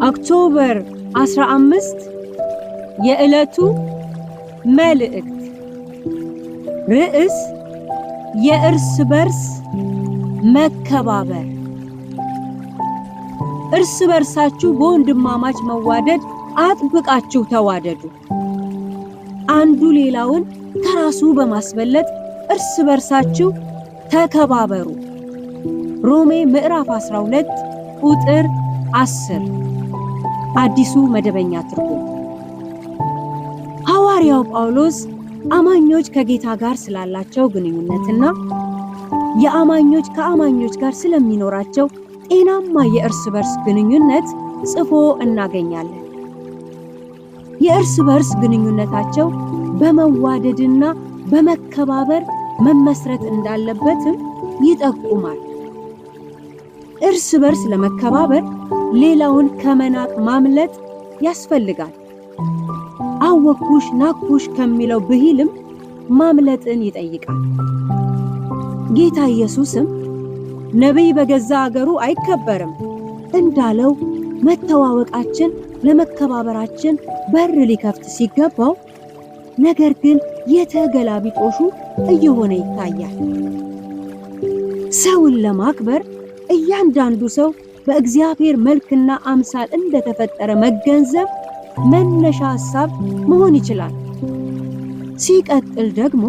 ኦክቶበር 15 የዕለቱ መልእክት ርዕስ የእርስ በርስ መከባበር። እርስ በርሳችሁ በወንድማማች መዋደድ አጥብቃችሁ ተዋደዱ። አንዱ ሌላውን ከራሱ በማስበለጥ እርስ በርሳችሁ ተከባበሩ። ሮሜ ምዕራፍ 12 ቁጥር 10 አዲሱ መደበኛ ትርጉም። ሐዋርያው ጳውሎስ አማኞች ከጌታ ጋር ስላላቸው ግንኙነትና የአማኞች ከአማኞች ጋር ስለሚኖራቸው ጤናማ የእርስ በርስ ግንኙነት ጽፎ እናገኛለን። የእርስ በርስ ግንኙነታቸው በመዋደድና በመከባበር መመስረት እንዳለበትም ይጠቁማል። እርስ በርስ ለመከባበር ሌላውን ከመናቅ ማምለጥ ያስፈልጋል። አወኩሽ ናኩሽ ከሚለው ብሂልም ማምለጥን ይጠይቃል። ጌታ ኢየሱስም ነቢይ በገዛ አገሩ አይከበርም እንዳለው መተዋወቃችን ለመከባበራችን በር ሊከፍት ሲገባው፣ ነገር ግን የተገላቢጦሹ እየሆነ ይታያል። ሰውን ለማክበር እያንዳንዱ ሰው በእግዚአብሔር መልክና አምሳል እንደተፈጠረ መገንዘብ መነሻ ሐሳብ መሆን ይችላል። ሲቀጥል ደግሞ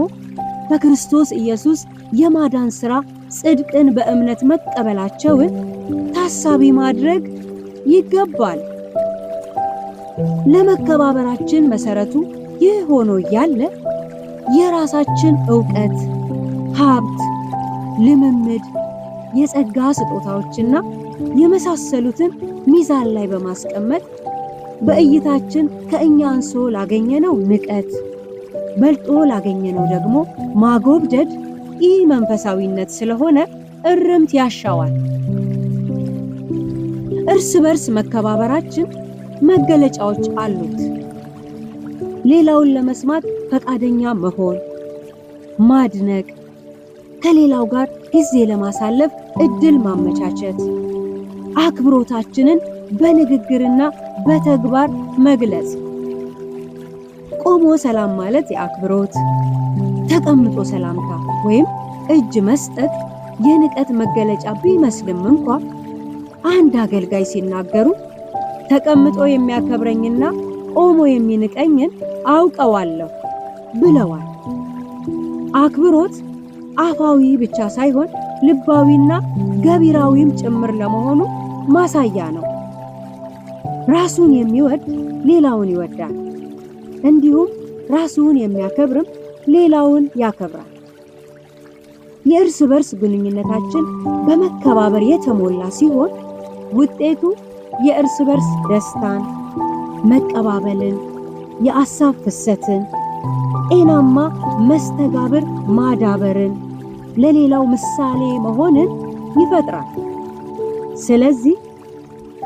በክርስቶስ ኢየሱስ የማዳን ሥራ ጽድቅን በእምነት መቀበላቸውን ታሳቢ ማድረግ ይገባል። ለመከባበራችን መሰረቱ ይህ ሆኖ እያለ የራሳችን ዕውቀት፣ ሀብት፣ ልምምድ፣ የጸጋ ስጦታዎችና የመሳሰሉትን ሚዛን ላይ በማስቀመጥ በእይታችን ከእኛ አንሶ ላገኘነው ንቀት፣ በልጦ ላገኘነው ደግሞ ማጎብደድ ይህ መንፈሳዊነት ስለሆነ እርምት ያሻዋል። እርስ በርስ መከባበራችን መገለጫዎች አሉት። ሌላውን ለመስማት ፈቃደኛ መሆን፣ ማድነቅ፣ ከሌላው ጋር ጊዜ ለማሳለፍ እድል ማመቻቸት፣ አክብሮታችንን በንግግርና በተግባር መግለጽ። ቆሞ ሰላም ማለት የአክብሮት፣ ተቀምጦ ሰላምታ ወይም እጅ መስጠት የንቀት መገለጫ ቢመስልም እንኳ አንድ አገልጋይ ሲናገሩ ተቀምጦ የሚያከብረኝና ቆሞ የሚንቀኝን አውቀዋለሁ ብለዋል። አክብሮት አፋዊ ብቻ ሳይሆን ልባዊና ገቢራዊም ጭምር ለመሆኑ ማሳያ ነው። ራሱን የሚወድ ሌላውን ይወዳል፣ እንዲሁም ራሱን የሚያከብርም ሌላውን ያከብራል። የእርስ በርስ ግንኙነታችን በመከባበር የተሞላ ሲሆን ውጤቱ የእርስ በርስ ደስታን፣ መቀባበልን፣ የሐሳብ ፍሰትን፣ ጤናማ መስተጋብር ማዳበርን፣ ለሌላው ምሳሌ መሆንን ይፈጥራል። ስለዚህ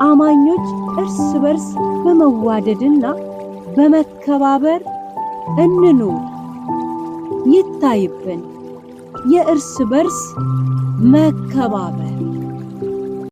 አማኞች እርስ በርስ በመዋደድና በመከባበር እንኑር። ይታይብን የእርስ በርስ መከባበር።